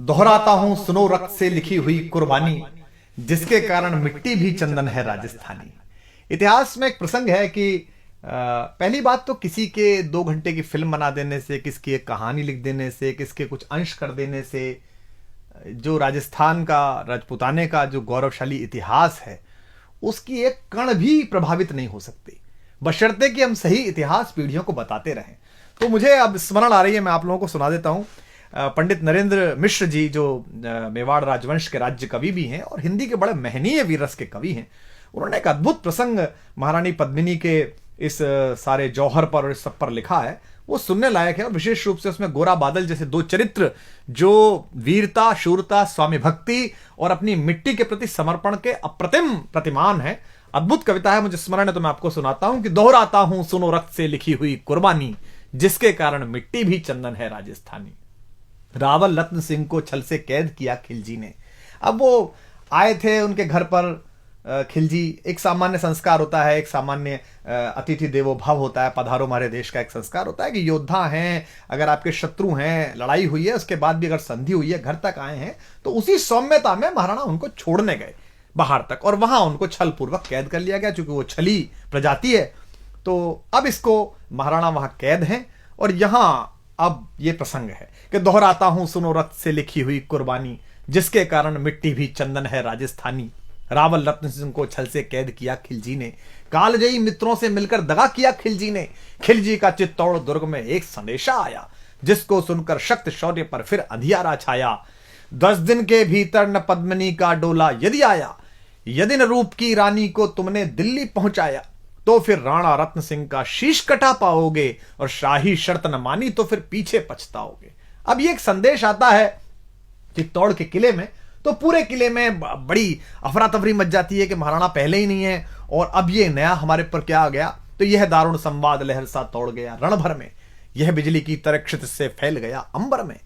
दोहराता हूं सुनो रक्त से लिखी हुई कुर्बानी, जिसके कारण मिट्टी भी चंदन है राजस्थानी। इतिहास में एक प्रसंग है कि पहली बात तो किसी के 2 घंटे की फिल्म बना देने से, किसकी एक कहानी लिख देने से, किसके कुछ अंश कर देने से जो राजस्थान का, राजपूताने का जो गौरवशाली इतिहास है, उसकी एक कण भी प्रभावित नहीं हो सकती, बशर्ते कि हम सही इतिहास पीढ़ियों को बताते रहें। तो मुझे अब स्मरण आ रही है, मैं आप लोगों को सुना देता हूं। पंडित नरेंद्र मिश्र जी, जो मेवाड़ राजवंश के राज्य कवि भी हैं और हिंदी के बड़े महनीय वीररस के कवि हैं, उन्होंने एक अद्भुत प्रसंग महारानी पद्मिनी के इस सारे जौहर पर और इस सब पर लिखा है। वो सुनने लायक है और विशेष रूप से उसमें गोरा बादल जैसे 2 चरित्र जो वीरता, शूरता, स्वामी भक्ति और अपनी मिट्टी के प्रति समर्पण के अप्रतिम प्रतिमान है। अद्भुत कविता है, मुझे स्मरण है तो मैं आपको सुनाता हूं कि दोहराता हूं सुनो रक्त से लिखी हुई कुर्बानी, जिसके कारण मिट्टी भी चंदन है राजस्थानी। रावल रत्न सिंह को छल से कैद किया खिलजी ने। अब वो आए थे उनके घर पर खिलजी। एक सामान्य संस्कार होता है, एक सामान्य अतिथि देवो भव होता है, पधारो हमारे देश का एक संस्कार होता है कि योद्धा हैं, अगर आपके शत्रु हैं, लड़ाई हुई है, उसके बाद भी अगर संधि हुई है, घर तक आए हैं, तो उसी सौम्यता में महाराणा उनको छोड़ने गए बाहर तक और वहां उनको छल पूर्वक कैद कर लिया गया। चूंकि वो छली प्रजाति है, तो अब इसको महाराणा वहां कैद हैं और यहां अब ये प्रसंग है कि दोहराता हूं सुनो रक्त से लिखी हुई कुर्बानी, जिसके कारण मिट्टी भी चंदन है राजस्थानी। रावल रत्न सिंह को छल से कैद किया खिलजी ने, कालजयी मित्रों से मिलकर दगा किया खिलजी ने। खिलजी का चित्तौड़ दुर्ग में एक संदेशा आया, जिसको सुनकर शक्त शौर्य पर फिर अंधियारा छाया। 10 दिन के भीतर न पद्मिनी का डोला यदि आया, यदि न रूप की रानी को तुमने दिल्ली पहुंचाया, तो फिर राणा रत्न सिंह का शीश कटा पाओगे और शाही शर्त न मानी तो फिर पीछे पछताओगे। अब ये एक संदेश आता है चित्तौड़ के किले में, तो पूरे किले में बड़ी अफरा तफरी मच जाती है कि महाराणा पहले ही नहीं है और अब ये नया हमारे पर क्या आ गया। तो यह दारुण संवाद लहर सा तोड़ गया रण भर में, यह बिजली की तरह क्षितिज से फैल गया अंबर में।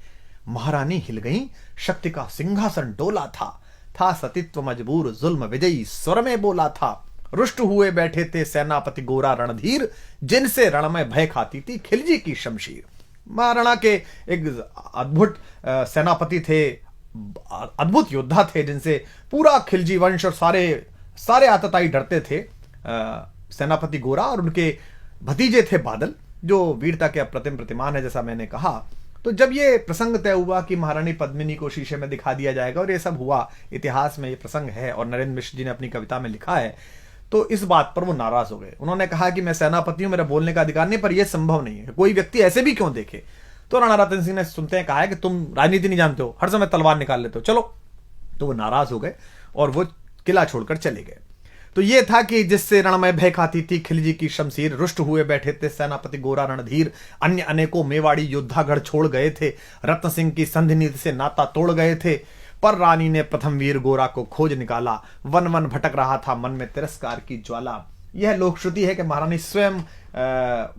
महारानी हिल गई, शक्ति का सिंहासन डोला था सतीत्व मजबूर जुल्म विजयी स्वर में बोला था। रुष्ट हुए बैठे थे सेनापति गोरा रणधीर, जिनसे रण में भय खाती थी खिलजी की शमशीर। महाराणा के एक अद्भुत सेनापति थे, अद्भुत योद्धा थे, जिनसे पूरा खिलजी वंश और सारे आतताई डरते थे। सेनापति गोरा और उनके भतीजे थे बादल, जो वीरता के अप्रतिम प्रतिमान है, जैसा मैंने कहा। तो जब ये प्रसंग तय हुआ कि महारानी पद्मिनी को शीशे में दिखा दिया जाएगा और ये सब हुआ, इतिहास में ये प्रसंग है और नरेंद्र मिश्र जी ने अपनी कविता में लिखा है, तो इस बात पर वो नाराज हो गए। उन्होंने कहा कि मैं सेनापति हूं, मेरा बोलने का अधिकार नहीं, पर यह संभव नहीं है, कोई व्यक्ति ऐसे भी क्यों देखे। तो राणा रतन सिंह ने सुनते हैं कहा है कि तुम राजनीति नहीं जानते हो, हर समय तलवार निकाल लेते हो, चलो। तो वो नाराज हो गए और वो किला छोड़कर चले गए। तो ये था कि जिससे रण में भय खाती थी खिलजी की शमशीर, रुष्ट हुए बैठे थे सेनापति गोरा रणधीर। अन्य अनेकों मेवाड़ी योद्धागढ़ छोड़ गए थे, रत्न सिंह की संधि नीति से नाता तोड़ गए थे, पर रानी ने प्रथम वीर गोरा को खोज निकाला। वन वन भटक रहा था मन में तिरस्कार की ज्वाला। यह लोक श्रुति है कि महारानी स्वयं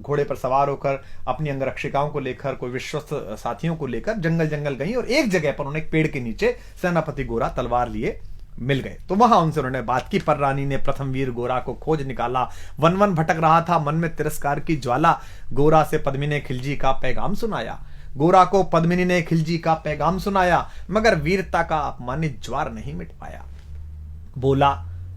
घोड़े पर सवार होकर अपनी अंगरक्षिकाओं को लेकर, कोई विश्वस्त साथियों को लेकर जंगल जंगल गई और एक जगह पर उन्हें एक पेड़ के नीचे सेनापति गोरा तलवार लिए मिल गए। तो वहां उनसे उन्होंने बात की, पर रानी ने प्रथम वीर गोरा को खोज निकाला। वन वन भटक रहा था मन में तिरस्कार की ज्वाला, गोरा से पद्मिनी ने खिलजी का पैगाम सुनाया। गोरा को पद्मिनी ने खिलजी का पैगाम सुनाया, मगर वीरता का अपमानित ज्वार नहीं मिट पाया। बोला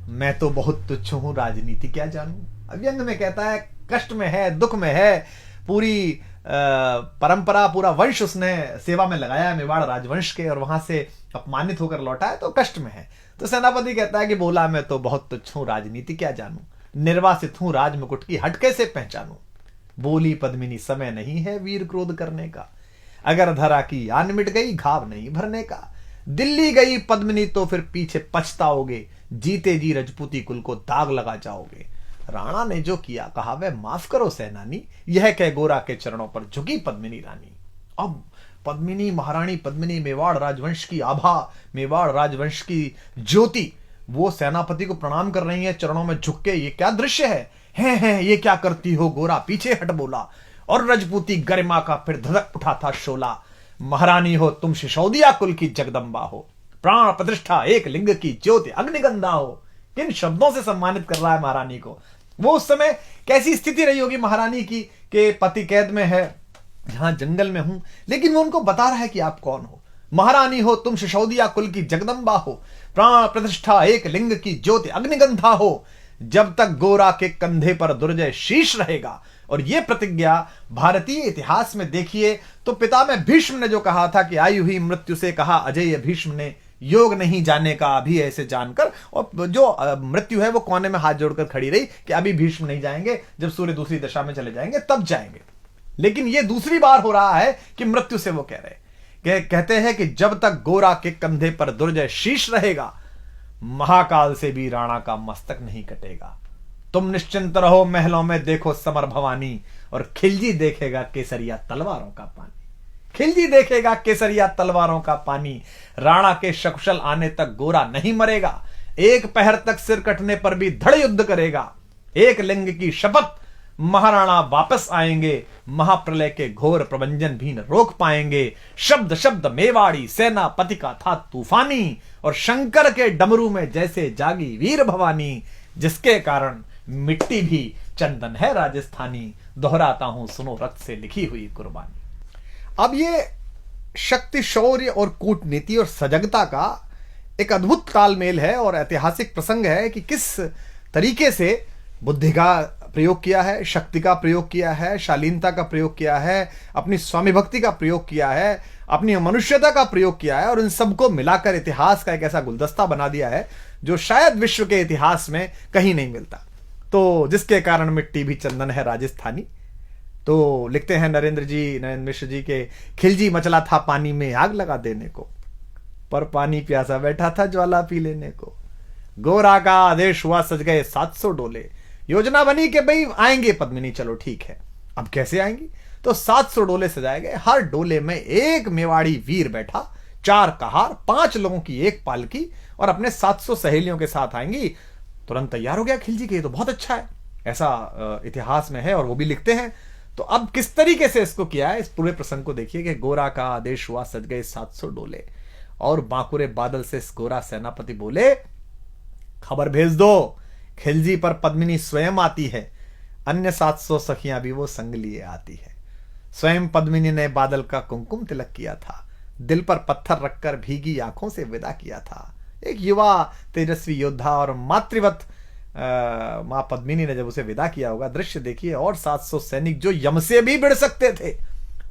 मैं तो बहुत तुच्छ हूं, राजनीति क्या जानूं। व्यंग में कहता है कष्ट में है, दुख में है, पूरी परंपरा, पूरा वंश उसने सेवा में लगाया है मेवाड़ राजवंश के, और वहां से अपमानित होकर लौटा है तो कष्ट में है। तो सेनापति कहता है कि बोला मैं तो बहुत तुच्छ हूं, राजनीति क्या जानूं, निर्वासित हूं, राज मुकुट की हट कैसे पहचानूं। बोली पद्मिनी समय नहीं है वीर क्रोध करने का, अगर धरा की आन मिट गई घाव नहीं भरने का। दिल्ली गई पद्मिनी तो फिर पीछे पछताओगे, जीते जी रजपूती कुल को दाग लगा जाओगे। राणा ने जो किया कहा वह माफ करो सेनानी, यह कह गोरा के चरणों पर झुकी पद्मिनी रानी। अब पद्मिनी, महारानी पद्मिनी, मेवाड़ राजवंश की आभा, मेवाड़ राजवंश की ज्योति, वो सेनापति को प्रणाम कर रही है चरणों में झुक के। ये क्या दृश्य है ये क्या करती हो गोरा, पीछे हट बोला। और रजपूती गरिमा का फिर धधक उठा था शोला। महारानी हो तुम सिसोदिया कुल की जगदम्बा हो, प्राण प्रतिष्ठा एक लिंग की ज्योति अग्निगंधा हो। किन शब्दों से सम्मानित कर रहा है महारानी को। वो उस समय कैसी स्थिति रही होगी महारानी की कि पति कैद में है, जहां जंगल में हूं, लेकिन वो उनको बता रहा है कि आप कौन हो। महारानी हो तुम सिसोदिया कुल की जगदम्बा हो, प्राण प्रतिष्ठा एक लिंग की ज्योति अग्निगंधा हो, जब तक गोरा के कंधे पर दुर्जय शीश रहेगा। और यह प्रतिज्ञा भारतीय इतिहास में देखिए तो पितामह भीष्म ने जो कहा था कि आयु ही मृत्यु से कहा अजेय भीष्म ने, योग नहीं जाने का अभी ऐसे जानकर, और जो मृत्यु है वो कोने में हाथ जोड़कर खड़ी रही कि अभी भीष्म नहीं जाएंगे, जब सूर्य दूसरी दिशा में चले जाएंगे तब जाएंगे। लेकिन यह दूसरी बार हो रहा है कि मृत्यु से वो कह रहे, कहते हैं कि जब तक गोरा के कंधे पर दुर्जय शीश रहेगा, महाकाल से भी राणा का मस्तक नहीं कटेगा। तुम निश्चिंत रहो महलों में देखो समर भवानी, और खिलजी देखेगा केसरिया तलवारों का पानी। खिलजी देखेगा केसरिया तलवारों का पानी। राणा के सकुशल आने तक गोरा नहीं मरेगा, एक पहर तक सिर कटने पर भी धड़ युद्ध करेगा। एक लिंग की शपथ, महाराणा वापस आएंगे, महाप्रलय के घोर प्रबंजन भी न रोक पाएंगे। शब्द शब्द मेवाड़ी सेनापति का था तूफानी, और शंकर के डमरू में जैसे जागी वीर भवानी, जिसके कारण मिट्टी भी चंदन है राजस्थानी, दोहराता हूं सुनो रक्त से लिखी हुई कुर्बानी। अब ये शक्ति, शौर्य और कूटनीति और सजगता का एक अद्भुत तालमेल है और ऐतिहासिक प्रसंग है कि किस तरीके से बुद्धि का प्रयोग किया है, शक्ति का प्रयोग किया है, शालीनता का प्रयोग किया है, अपनी स्वामी भक्ति का प्रयोग किया है, अपनी मनुष्यता का प्रयोग किया है, और इन सबको मिलाकर इतिहास का एक ऐसा गुलदस्ता बना दिया है जो शायद विश्व के इतिहास में कहीं नहीं मिलता। तो जिसके कारण मिट्टी भी चंदन है राजस्थानी। तो लिखते हैं नरेंद्र मिश्र जी के, खिलजी मचला था पानी में आग लगा देने को, पर पानी प्यासा बैठा था ज्वाला पी लेने को। गोरा का आदेश हुआ सज गए 700 डोले, योजना बनी कि भाई आएंगे पद्मिनी, चलो ठीक है। अब कैसे आएंगी? तो 700 डोले सजाए गए, हर डोले में एक मेवाड़ी वीर बैठा, 4 कहार, 5 लोगों की एक पालकी, और अपने 700 सहेलियों के साथ आएंगी। तुरंत तैयार हो गया खिलजी के, ये तो बहुत अच्छा है, ऐसा इतिहास में है और वो भी लिखते हैं। तो अब किस तरीके से इसको किया है, इस पूरे प्रसंग को देखिए कि गोरा का आदेश हुआ सज गए 700 डोले, और बांकुरे बादल से गोरा सेनापति बोले खबर भेज दो, खिलजी पर पद्मिनी स्वयं आती है, अन्य 700 सखियां भी वो संग लिए आती है। स्वयं पद्मिनी ने बादल का कुमकुम तिलक किया था, दिल पर पत्थर रखकर भीगी आंखों से विदा किया था। एक युवा तेजस्वी योद्धा और मातृवत मां पद्मिनी ने जब उसे विदा किया होगा, दृश्य देखिए। और 700 सैनिक जो यम से भी भिड़ सकते थे,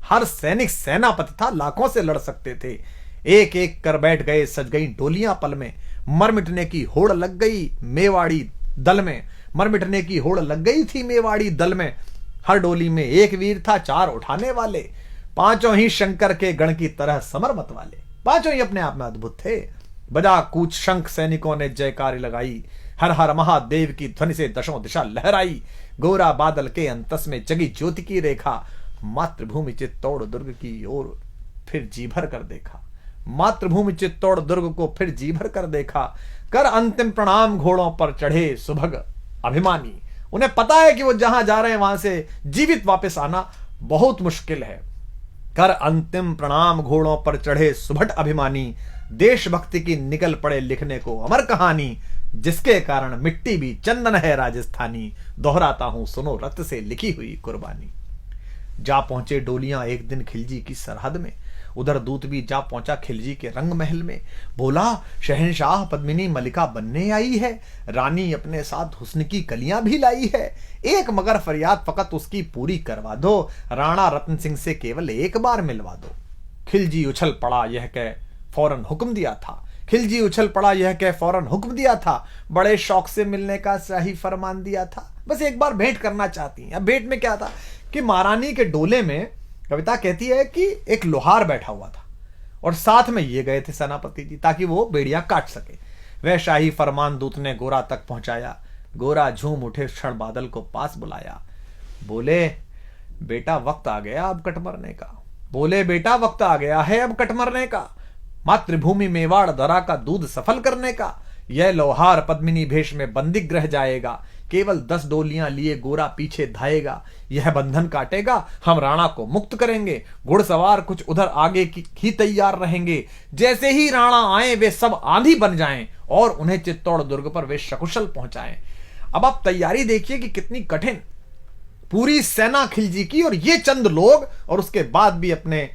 हर सैनिक सेनापति था, लाखों से लड़ सकते थे, एक एक कर बैठ गए, सज गई डोलियां पल में, मर मिटने की होड़ लग गई मेवाड़ी दल में, मर मिटने की होड़ लग गई थी मेवाड़ी दल में। हर डोली में एक वीर था, 4 उठाने वाले, पांचों ही शंकर के गण की तरह समर मत वाले, पांचों ही अपने आप में अद्भुत थे। बजा कूच शंख सैनिकों ने जयकारी लगाई, हर हर महादेव की ध्वनि से दशों दिशा लहराई। गोरा बादल के अंतस में जगी ज्योति की रेखा, मातृभूमि चित्तौड़ दुर्ग की ओर फिर जी भर कर देखा, मातृभूमि चित्तौड़ दुर्ग को फिर जी भर कर देखा। कर अंतिम प्रणाम घोड़ों पर चढ़े सुभग अभिमानी। उन्हें पता है कि वो जहां जा रहे हैं वहां से जीवित वापस आना बहुत मुश्किल है। कर अंतिम प्रणाम घोड़ों पर चढ़े सुभट अभिमानी, देशभक्ति की निकल पड़े लिखने को अमर कहानी, जिसके कारण मिट्टी भी चंदन है राजस्थानी, दोहराता हूं सुनो रक्त से लिखी हुई कुर्बानी। जा पहुंचे डोलियां एक दिन खिलजी की सरहद में, उधर दूत भी जा पहुंचा खिलजी के रंग महल में। बोला शहंशाह पद्मिनी मलिका बनने आई है, रानी अपने साथ हुस्न की कलियां भी लाई है, एक मगर फरियाद फकत उसकी पूरी करवा दो, राणा रतन सिंह से केवल एक बार मिलवा दो। खिलजी उछल पड़ा यह कह फौरन हुक्म दिया था, खिलजी उछल पड़ा यह कह फौरन हुक्म दिया था, बड़े शौक से मिलने का शाही फरमान दिया था। बस एक बार भेंट करना चाहती हैं। अब भेंट में क्या था कि महारानी के डोले में कविता कहती है कि एक लोहार बैठा हुआ था और साथ में ये गए थे सेनापति जी, ताकि वो बेड़ियां काट सके। वह शाही फरमान दूत ने गोरा तक पहुंचाया। गोरा झूम उठे, क्षण बादल को पास बुलाया, बोले बेटा वक्त आ गया अब कट मरने का, बोले बेटा वक्त आ गया है अब कट मरने का, मातृभूमि मेवाड़ दरा का दूध सफल करने का। यह लोहार पद्मिनी भेष में बंदी ग्रह जाएगा, केवल 10 डोलियां लिए गोरा पीछे धाएगा, यह बंधन काटेगा, हम राणा को मुक्त करेंगे। घुड़सवार कुछ उधर आगे की ही तैयार रहेंगे, जैसे ही राणा आए वे सब आंधी बन जाएं और उन्हें चित्तौड़ दुर्ग पर वे सकुशल पहुंचाएं। अब आप तैयारी देखिए कि कितनी कठिन, पूरी सेना खिलजी की और ये चंद लोग, और उसके बाद भी अपने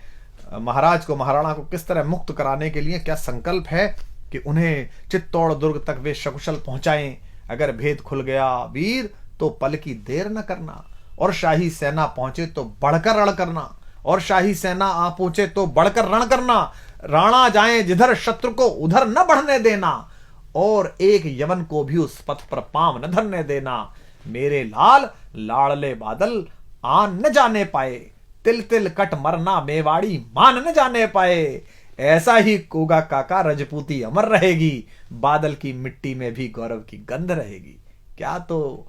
महाराज को, महाराणा को किस तरह मुक्त कराने के लिए क्या संकल्प है कि उन्हें चित्तौड़ दुर्ग तक वे सकुशल पहुंचाएं। अगर भेद खुल गया वीर तो पल की देर न करना, और शाही सेना पहुंचे तो बढ़कर रण करना, और शाही सेना आ पहुंचे तो बढ़कर रण करना। राणा जाए जिधर शत्रु को उधर न बढ़ने देना, और एक यवन को भी उस पथ पर पांव न धरने देना। मेरे लाल लाड़ले बादल आन न जाने पाए, तिल तिल कट मरना मेवाड़ी मान न जाने पाए। ऐसा ही कोगा काका रजपूती अमर रहेगी, बादल की मिट्टी में भी गौरव की गंध रहेगी। क्या तो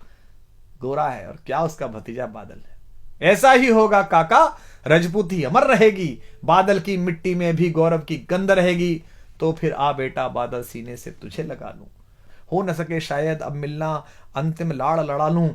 गोरा है और क्या उसका भतीजा बादल है। ऐसा ही होगा काका, रजपूती अमर रहेगी, बादल की मिट्टी में भी गौरव की गंध रहेगी। तो फिर आ बेटा बादल सीने से तुझे लगा लूं, हो न सके शायद अब मिलना, अंतिम लाड़ लड़ा लूं।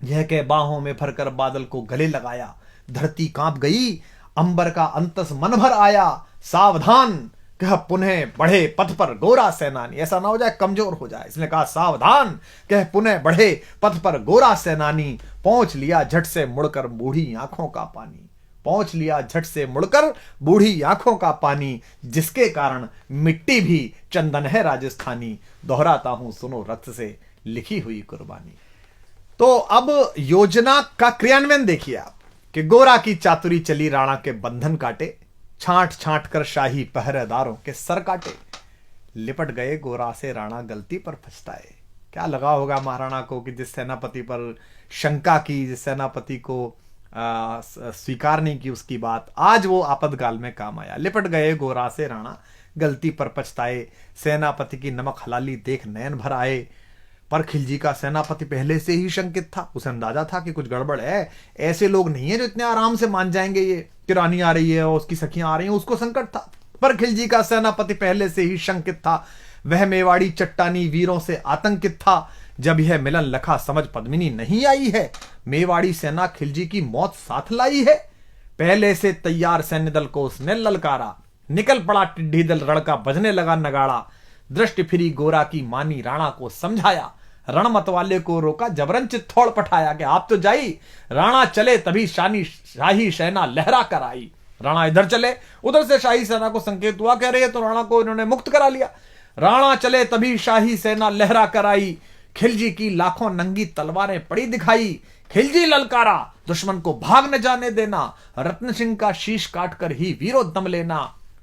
यह कह बाहों में भरकर बादल को गले लगाया। धरती कांप गई, अंबर का अंतस मन भर आया। सावधान कह पुनः बढ़े पथ पर गोरा सेनानी। ऐसा ना हो जाए कमजोर हो जाए, इसने कहा सावधान कह पुनः बढ़े पथ पर गोरा सेनानी। पहुंच लिया झट से मुड़कर बूढ़ी आंखों का पानी, पहुंच लिया झट से मुड़कर बूढ़ी आंखों का पानी। जिसके कारण मिट्टी भी चंदन है राजस्थानी, दोहराता हूं सुनो रक्त से लिखी हुई कुर्बानी। तो अब योजना का क्रियान्वयन देखिए आप कि गोरा की चातुरी चली, राणा के बंधन काटे, छांट छांट कर शाही पहरेदारों के सर काटे। लिपट गए गोरा से राणा गलती पर पछताए। क्या लगा होगा महाराणा को कि जिस सेनापति पर शंका की, जिस सेनापति को स्वीकार नहीं की उसकी बात, आज वो आपातकाल में काम आया। लिपट गए गोरा से राणा गलती पर पछताए, सेनापति की नमक हलाली देख नयन भर आए। पर खिलजी का सेनापति पहले से ही शंकित था, उसे अंदाजा था कि कुछ गड़बड़ है। ऐसे लोग नहीं है जो इतने आराम से मान जाएंगे ये कि रानी आ रही है और उसकी सखियां आ रही हैं, उसको संकट था। पर खिलजी का सेनापति पहले से ही शंकित था, वह मेवाड़ी चट्टानी वीरों से आतंकित था। जब यह मिलन लखा समझ पद्मिनी नहीं आई है, मेवाड़ी सेना खिलजी की मौत साथ लाई है। पहले से तैयार सैन्य दल को उसने ललकारा, निकल पड़ा टिड्डी दल रण का, बजने लगा नगाड़ा। दृष्टि फिरी गोरा की मानी, राणा को समझाया, रण मतवाले को रोका, जबरन चित्तौड़ पठाया कि आप तो जाई। राणा चले तभी शाही सेना लहरा कर आई। राणा इधर चले, उधर से शाही सेना को संकेत हुआ, कह रहे तो राणा को इन्होंने मुक्त करा लिया। राणा चले तभी शाही सेना लहरा कर आई। खिलजी की लाखों नंगी तलवारें पड़ी दिखाई। खिलजी ललकारा, दुश्मन को भाग न जाने देना, रत्न सिंह का शीश काटकर ही वीरो दम लेना।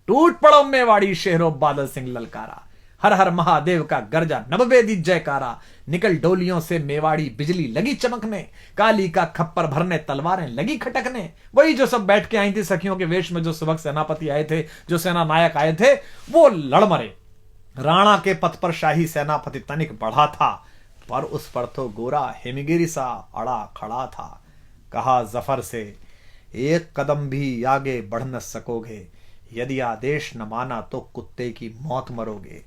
टूट पड़ो मेवाड़ी शेरों, बादल सिंह ललकारा, हर हर महादेव का गर्जा नभवेदी जयकारा। निकल डोलियों से मेवाड़ी बिजली लगी चमकने, काली का खप्पर भरने तलवारें लगी खटकने। वही जो सब बैठ के आई थी सखियों के वेश में, जो सुबह सेनापति आए थे, जो सेना नायक आए थे, वो लड़ मरे। राणा के पथ पर शाही सेनापति तनिक बढ़ा था, पर उस पर तो गोरा हिमगिरी सा अड़ा खड़ा था। कहा जफर से, एक कदम भी आगे बढ़ न सकोगे, यदि आदेश न माना तो कुत्ते की मौत मरोगे।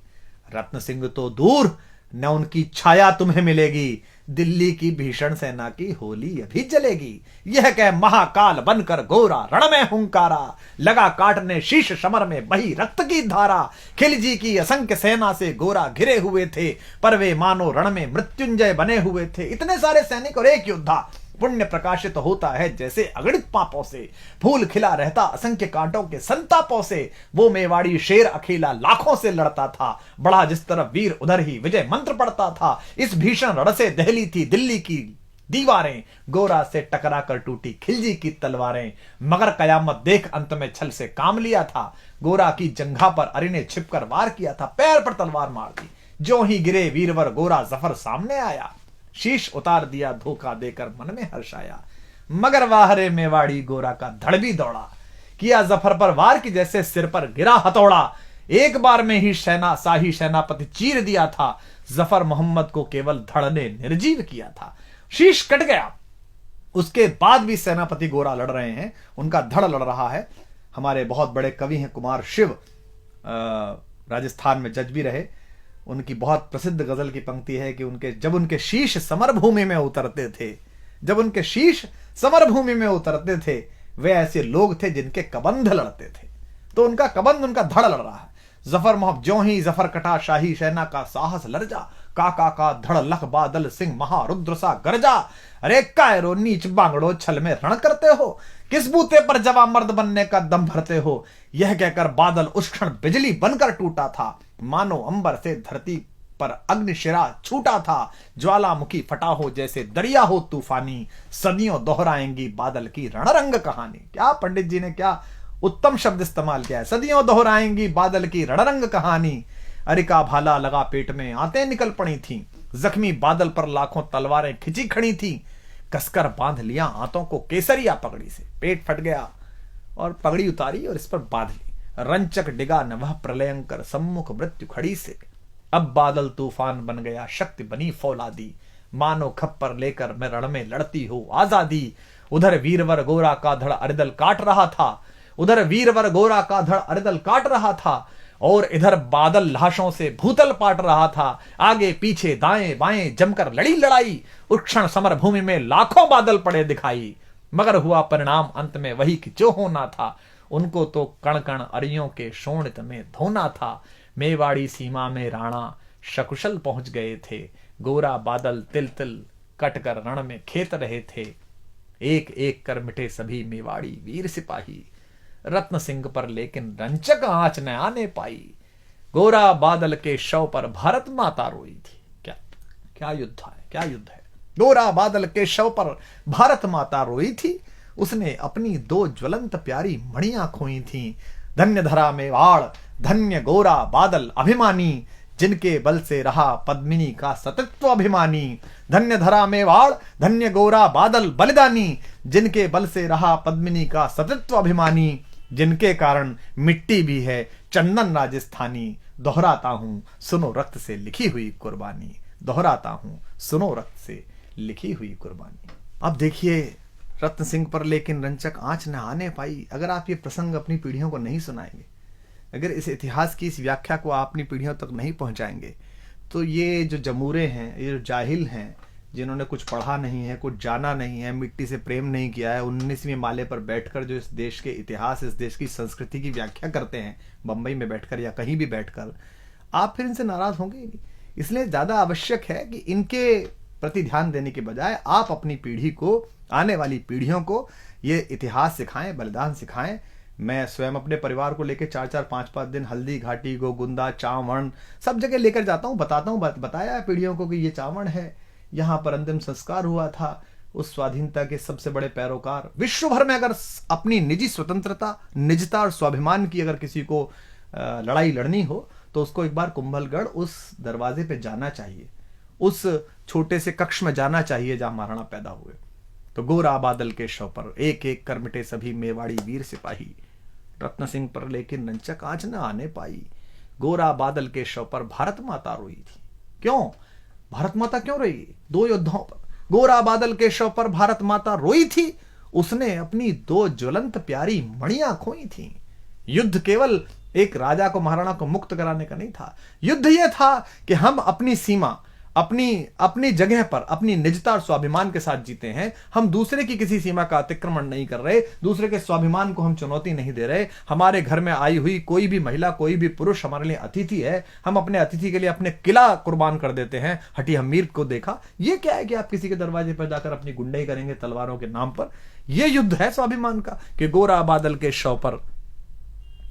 रत्न सिंह तो दूर, न उनकी छाया तुम्हें मिलेगी, दिल्ली की भीषण सेना की होली अभी जलेगी। यह कह महाकाल बनकर गोरा रण में हुंकारा, लगा काटने शीश समर में बही रक्त की धारा। खिलजी की असंख्य सेना से गोरा घिरे हुए थे, पर वे मानो रण में मृत्युंजय बने हुए थे। इतने सारे सैनिक और एक योद्धा, पुण्य प्रकाशित होता है जैसे अगणित पापों से, फूल खिला रहता असंख्य कांटों के संतापों से। वो मेवाड़ी शेर अकेला लाखों से लड़ता था, बड़ा जिस तरफ वीर उधर ही विजय मंत्र पड़ता था। इस भीषण रण से दहली थी दिल्ली की दीवारें, गोरा से टकरा कर टूटी खिलजी की तलवारें। मगर कयामत देख अंत में छल से काम लिया था, गोरा की जंघा पर अरि ने छिपकर वार किया था, पैर पर तलवार मार दी। जो ही गिरे वीरवर गोरा जफर सामने आया, शीश उतार दिया धोखा देकर मन में हर्ष आया। मगर वाहरे मेवाड़ी गोरा का धड़ भी दौड़ा, किया जफर पर वार की जैसे सिर पर गिरा हथौड़ा। एक बार में ही शाही सेनापति चीर दिया था, जफर मोहम्मद को केवल धड़ ने निर्जीव किया था। शीश कट गया, उसके बाद भी सेनापति गोरा लड़ रहे हैं, उनका धड़ लड़ रहा है। हमारे बहुत बड़े कवि हैं कुमार शिव, राजस्थान में जज भी रहे। उनकी बहुत प्रसिद्ध गजल की पंक्ति है कि जब उनके शीश समरभूमि में उतरते थे, जब उनके शीश समरभूमि में उतरते थे, वे ऐसे लोग थे जिनके कबंध लड़ते थे। तो उनका कबंध, उनका धड़ लड़ रहा है। जफर मोहम्मद, ज्यों ही जफर कटा शाही सेना का साहस लर्जा, काका का धड़ लख बादल सिंह महारुद्र सा गरजा। अरे कायरो नीच बांगड़ो छल में रण करते हो, किस बूते पर जवा मर्द बनने का दम भरते हो। यह कहकर बादल उस क्षण बिजली बनकर टूटा था, मानो अंबर से धरती पर अग्निशिरा छूटा था। ज्वालामुखी फटा हो जैसे दरिया हो तूफानी, सदियों दोहराएंगी बादल की रणरंग कहानी। क्या पंडित जी ने क्या उत्तम शब्द इस्तेमाल किया है, सदियों दोहराएंगी बादल की रणरंग कहानी। अरिका भाला लगा पेट में आंतें निकल पड़ी थीं, जख्मी बादल पर लाखों तलवारें खिंची खड़ी थीं। कसकर बांध लिया आंतों को केसरिया पगड़ी से, पेट फट गया और पगड़ी उतारी और इस पर बांध ली। रंचक डिगा न वह प्रलयंकर, सम्मुख मृत्यु खड़ी से। अब बादल तूफान बन गया, शक्ति बनी फौलादी, मानो खप्पर लेकर मैं रण में लड़ती हो आजादी। उधर वीरवर गोरा का धड़ अरिदल काट रहा था, उधर वीरवर गोरा का धड़ अरिदल काट रहा था, और इधर बादल लाशों से भूतल पाट रहा था। आगे पीछे दाएं बाएं जमकर लड़ी लड़ाई, उस क्षण समर भूमि में लाखों बादल पड़े दिखाई। मगर हुआ परिणाम अंत में वही कि जो होना था, उनको तो कण कण अरियों के शोणित में धोना था। मेवाड़ी सीमा में राणा सकुशल पहुंच गए थे, गोरा बादल तिल तिल कटकर रण में खेत रहे थे। एक एक कर मिटे सभी मेवाड़ी वीर सिपाही, रत्न सिंह पर लेकिन रंचक आंच न आने पाई। गोरा बादल के शव पर भारत माता रोई थी। क्या क्या युद्ध है, क्या युद्ध है। गोरा बादल के शव पर भारत माता रोई थी, उसने अपनी दो ज्वलंत प्यारी मणियां खोई थीं। धन्य धरा मेवाड़, धन्य गोरा बादल अभिमानी, जिनके बल से रहा पद्मिनी का सतत्व अभिमानी। धन्य धरा मेवाड़, धन्य गोरा बादल बलिदानी, जिनके बल से रहा पद्मिनी का सतत्व अभिमानी। जिनके कारण मिट्टी भी है चंदन राजस्थानी, दोहराता हूं सुनो रक्त से लिखी हुई कुर्बानी। दोहराता हूं सुनो रक्त से लिखी हुई कुर्बानी। अब देखिए, रत्न सिंह पर लेकिन रंचक आंच न आने पाई। अगर आप ये प्रसंग अपनी पीढ़ियों को नहीं सुनाएंगे, अगर इस इतिहास की इस व्याख्या को आप अपनी पीढ़ियों तक नहीं पहुंचाएंगे, तो ये जो जमूरे हैं, ये जो जाहिल हैं, जिन्होंने कुछ पढ़ा नहीं है, कुछ जाना नहीं है, मिट्टी से प्रेम नहीं किया है, 19वीं माले पर बैठकर जो इस देश के इतिहास, इस देश की संस्कृति की व्याख्या करते हैं, बंबई में बैठकर या कहीं भी बैठकर, आप फिर इनसे नाराज होंगे ही नहीं। इसलिए ज्यादा आवश्यक है कि इनके प्रति ध्यान देने के बजाय आप अपनी पीढ़ी को, आने वाली पीढ़ियों को ये इतिहास सिखाएं, बलिदान सिखाएं। मैं स्वयं अपने परिवार को लेकर 4-4, 5-5 दिन हल्दी घाटी, गोगुंदा, चावण सब जगह लेकर जाता हूँ, बताता हूँ, बताया है पीढ़ियों को कि ये चावण है, यहाँ पर अंतिम संस्कार हुआ था उस स्वाधीनता के सबसे बड़े पैरोकार। विश्व भर में अगर अपनी निजी स्वतंत्रता, निजता और स्वाभिमान की अगर किसी को लड़ाई लड़नी हो, तो उसको एक बार कुंभलगढ़ उस दरवाजे पे जाना चाहिए, उस छोटे से कक्ष में जाना चाहिए जहां महाराणा पैदा हुए। तो गोरा बादल के शव पर एक एक कर मिटे सभी मेवाड़ी वीर सिपाही, रत्न सिंह पर लेकिन रंचक आंच न आने पाई। गोरा बादल के शव पर भारत माता रोई थी। क्यों भारत माता क्यों रोई? दो योद्धाओं पर। गोरा बादल के शव पर भारत माता रोई थी, उसने अपनी दो ज्वलंत प्यारी मणियां खोई थी। युद्ध केवल एक राजा को, महाराणा को मुक्त कराने का नहीं था। युद्ध यह था कि हम अपनी सीमा, अपनी जगह पर अपनी निजता और स्वाभिमान के साथ जीते हैं। हम दूसरे की किसी सीमा का अतिक्रमण नहीं कर रहे, दूसरे के स्वाभिमान को हम चुनौती नहीं दे रहे। हमारे घर में आई हुई कोई भी महिला, कोई भी पुरुष हमारे लिए अतिथि है, हम अपने अतिथि के लिए अपने किला कुर्बान कर देते हैं। हटी हमीर को देखा, ये क्या है कि आप किसी के दरवाजे पर जाकर अपनी गुंडाई करेंगे तलवारों के नाम पर। यह युद्ध है स्वाभिमान का कि गोरा बादल के शव पर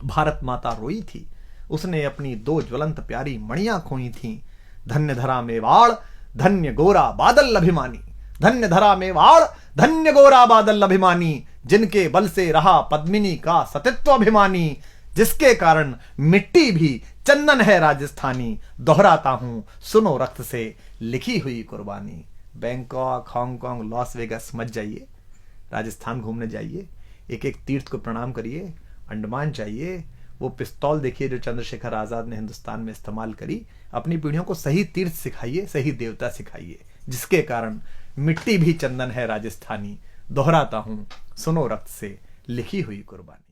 भारत माता रोई थी, उसने अपनी दो ज्वलंत प्यारी मणियां खोई थी। धन्य धरा मेवाड़, धन्य गोरा बादल अभिमानी, धन्य धरा मेवाड़, धन्य गोरा बादल अभिमानी, जिनके बल से रहा पद्मिनी का सतत्व अभिमानी, जिसके कारण मिट्टी भी चंदन है राजस्थानी। दोहराता हूं सुनो रक्त से लिखी हुई कुर्बानी। बैंकॉक, हांगकांग, लॉस वेगस मत जाइए, राजस्थान घूमने जाइए, एक एक तीर्थ को प्रणाम करिए। अंडमान जाइए, वो पिस्तौल देखिए जो चंद्रशेखर आजाद ने हिंदुस्तान में इस्तेमाल करी। अपनी पीढ़ियों को सही तीर्थ सिखाइए, सही देवता सिखाइए, जिसके कारण मिट्टी भी चंदन है राजस्थानी। दोहराता हूं सुनो रक्त से लिखी हुई कुर्बानी।